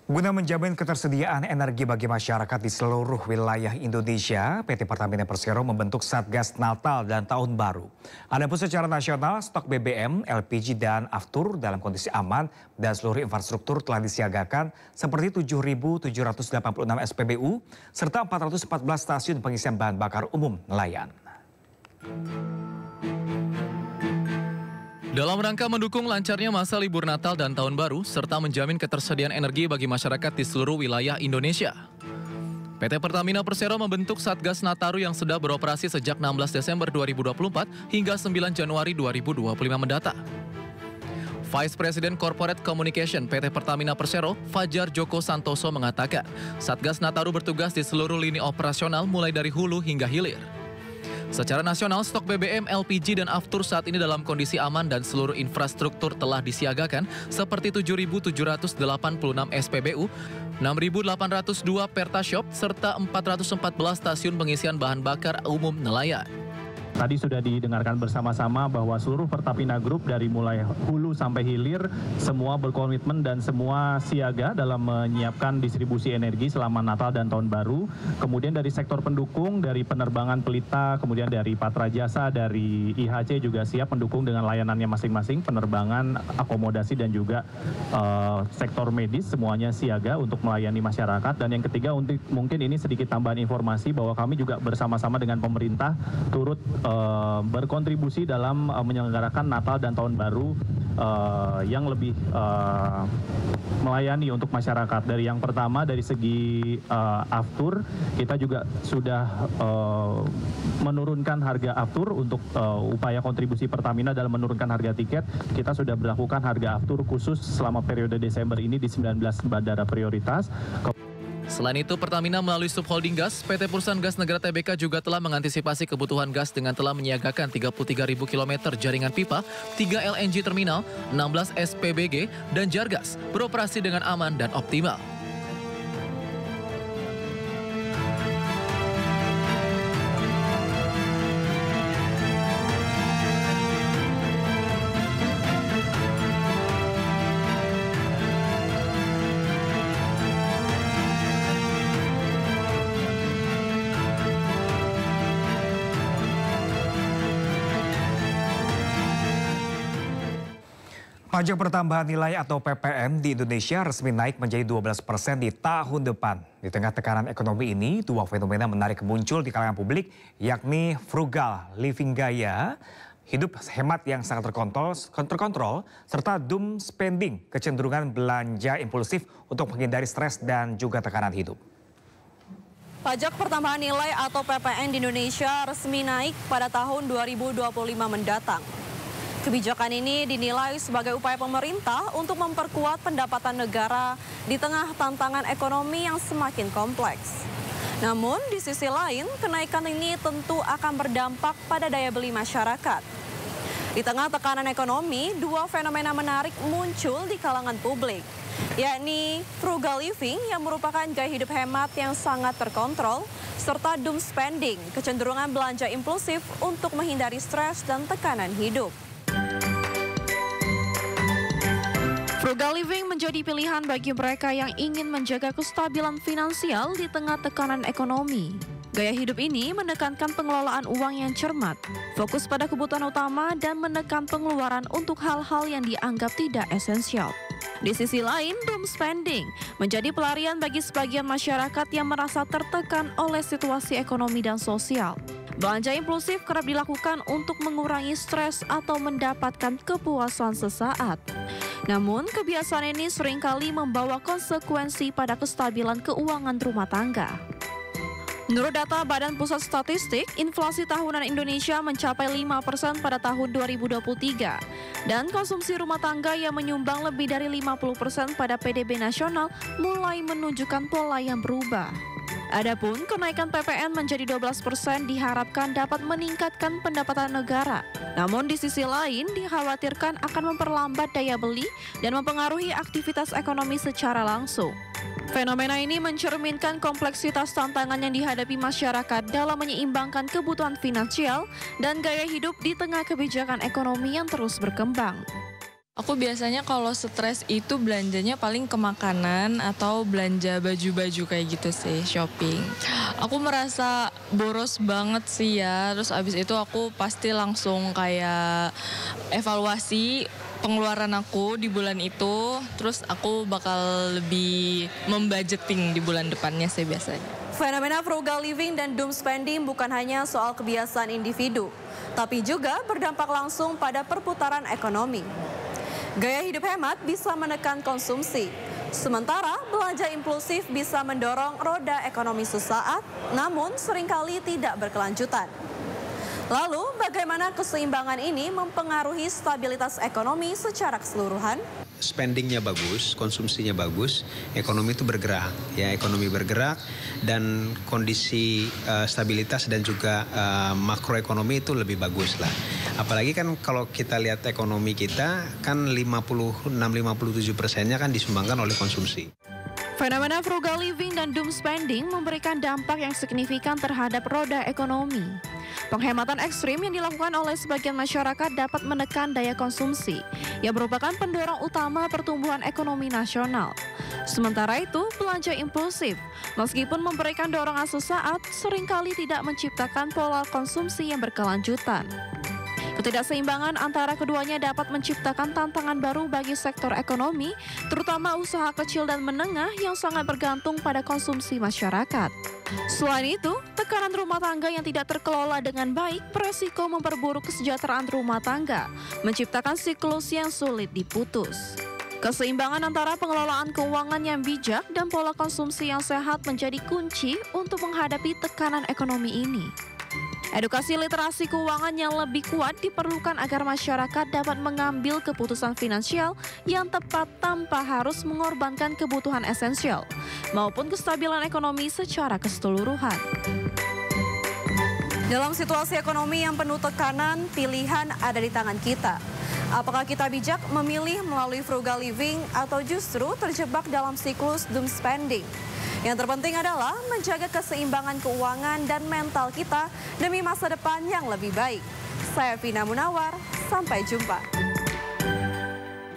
Guna menjamin ketersediaan energi bagi masyarakat di seluruh wilayah Indonesia, PT Pertamina Persero membentuk Satgas Natal dan Tahun Baru. Adapun secara nasional, stok BBM, LPG, dan aftur dalam kondisi aman dan seluruh infrastruktur telah disiagakan seperti 7.786 SPBU serta 414 stasiun pengisian bahan bakar umum nelayan. Dalam rangka mendukung lancarnya masa libur Natal dan Tahun Baru, serta menjamin ketersediaan energi bagi masyarakat di seluruh wilayah Indonesia, PT Pertamina Persero membentuk Satgas Nataru yang sudah beroperasi sejak 16 Desember 2024 hingga 9 Januari 2025 mendatang. Vice President Corporate Communication PT Pertamina Persero, Fajar Joko Santoso mengatakan, Satgas Nataru bertugas di seluruh lini operasional mulai dari hulu hingga hilir. Secara nasional, stok BBM, LPG, dan aftur saat ini dalam kondisi aman dan seluruh infrastruktur telah disiagakan seperti 7.786 SPBU, 6.802 Pertashop, serta 414 stasiun pengisian bahan bakar umum nelayan. Tadi sudah didengarkan bersama-sama bahwa seluruh Pertamina Group dari mulai hulu sampai hilir semua berkomitmen dan semua siaga dalam menyiapkan distribusi energi selama Natal dan Tahun Baru. Kemudian dari sektor pendukung, dari penerbangan pelita, kemudian dari Patra Jasa, dari IHC juga siap mendukung dengan layanannya masing-masing, penerbangan, akomodasi, dan juga sektor medis semuanya siaga untuk melayani masyarakat. Dan yang ketiga, untuk mungkin ini sedikit tambahan informasi bahwa kami juga bersama-sama dengan pemerintah turut berkontribusi dalam menyelenggarakan Natal dan Tahun Baru yang lebih melayani untuk masyarakat. Dari yang pertama, dari segi aftur, kita juga sudah menurunkan harga aftur untuk upaya kontribusi Pertamina dalam menurunkan harga tiket. Kita sudah berlakukan harga aftur khusus selama periode Desember ini di 19 bandara prioritas. Selain itu, Pertamina melalui subholding gas, PT Perusahaan Gas Negara Tbk juga telah mengantisipasi kebutuhan gas dengan telah menyiagakan 33.000 km jaringan pipa, 3 LNG terminal, 16 SPBG, dan Jargas beroperasi dengan aman dan optimal. Pajak pertambahan nilai atau PPN di Indonesia resmi naik menjadi 12% di tahun depan. Di tengah tekanan ekonomi ini, dua fenomena menarik muncul di kalangan publik, yakni frugal living gaya, hidup hemat yang sangat terkontrol, serta doom spending, kecenderungan belanja impulsif untuk menghindari stres dan juga tekanan hidup. Pajak pertambahan nilai atau PPN di Indonesia resmi naik pada tahun 2025 mendatang. Kebijakan ini dinilai sebagai upaya pemerintah untuk memperkuat pendapatan negara di tengah tantangan ekonomi yang semakin kompleks. Namun di sisi lain, kenaikan ini tentu akan berdampak pada daya beli masyarakat. Di tengah tekanan ekonomi, dua fenomena menarik muncul di kalangan publik, yakni frugal living yang merupakan gaya hidup hemat yang sangat terkontrol, serta doom spending, kecenderungan belanja impulsif untuk menghindari stres dan tekanan hidup. Frugal living menjadi pilihan bagi mereka yang ingin menjaga kestabilan finansial di tengah tekanan ekonomi. Gaya hidup ini menekankan pengelolaan uang yang cermat, fokus pada kebutuhan utama, dan menekan pengeluaran untuk hal-hal yang dianggap tidak esensial. Di sisi lain, doom spending menjadi pelarian bagi sebagian masyarakat yang merasa tertekan oleh situasi ekonomi dan sosial. Belanja impulsif kerap dilakukan untuk mengurangi stres atau mendapatkan kepuasan sesaat. Namun, kebiasaan ini seringkali membawa konsekuensi pada kestabilan keuangan rumah tangga. Menurut data Badan Pusat Statistik, inflasi tahunan Indonesia mencapai 5% pada tahun 2023. Dan konsumsi rumah tangga yang menyumbang lebih dari 50% pada PDB nasional mulai menunjukkan pola yang berubah. Adapun kenaikan PPN menjadi 12% diharapkan dapat meningkatkan pendapatan negara. Namun di sisi lain dikhawatirkan akan memperlambat daya beli dan mempengaruhi aktivitas ekonomi secara langsung. Fenomena ini mencerminkan kompleksitas tantangan yang dihadapi masyarakat dalam menyeimbangkan kebutuhan finansial dan gaya hidup di tengah kebijakan ekonomi yang terus berkembang. Aku biasanya kalau stres itu belanjanya paling ke makanan atau belanja baju-baju kayak gitu sih, shopping. Aku merasa boros banget sih ya, terus abis itu aku pasti langsung kayak evaluasi pengeluaran aku di bulan itu, terus aku bakal lebih membudgeting di bulan depannya sih biasanya. Fenomena frugal living dan doom spending bukan hanya soal kebiasaan individu, tapi juga berdampak langsung pada perputaran ekonomi. Gaya hidup hemat bisa menekan konsumsi, sementara belanja impulsif bisa mendorong roda ekonomi sesaat, namun seringkali tidak berkelanjutan. Lalu, bagaimana keseimbangan ini mempengaruhi stabilitas ekonomi secara keseluruhan? Spendingnya bagus, konsumsinya bagus, ekonomi itu bergerak, ya ekonomi bergerak dan kondisi stabilitas dan juga makroekonomi itu lebih bagus lah. Apalagi kan kalau kita lihat ekonomi kita kan 56-57%-nya kan disumbangkan oleh konsumsi. Fenomena frugal living dan doom spending memberikan dampak yang signifikan terhadap roda ekonomi. Penghematan ekstrim yang dilakukan oleh sebagian masyarakat dapat menekan daya konsumsi, yang merupakan pendorong utama pertumbuhan ekonomi nasional. Sementara itu, belanja impulsif, meskipun memberikan dorongan sesaat, seringkali tidak menciptakan pola konsumsi yang berkelanjutan. Ketidakseimbangan antara keduanya dapat menciptakan tantangan baru bagi sektor ekonomi, terutama usaha kecil dan menengah yang sangat bergantung pada konsumsi masyarakat. Selain itu, tekanan rumah tangga yang tidak terkelola dengan baik beresiko memperburuk kesejahteraan rumah tangga, menciptakan siklus yang sulit diputus. Keseimbangan antara pengelolaan keuangan yang bijak dan pola konsumsi yang sehat menjadi kunci untuk menghadapi tekanan ekonomi ini. Edukasi literasi keuangan yang lebih kuat diperlukan agar masyarakat dapat mengambil keputusan finansial yang tepat tanpa harus mengorbankan kebutuhan esensial maupun kestabilan ekonomi secara keseluruhan. Dalam situasi ekonomi yang penuh tekanan, pilihan ada di tangan kita. Apakah kita bijak memilih melalui frugal living atau justru terjebak dalam siklus doom spending? Yang terpenting adalah menjaga keseimbangan keuangan dan mental kita demi masa depan yang lebih baik. Saya Vina Munawar, sampai jumpa.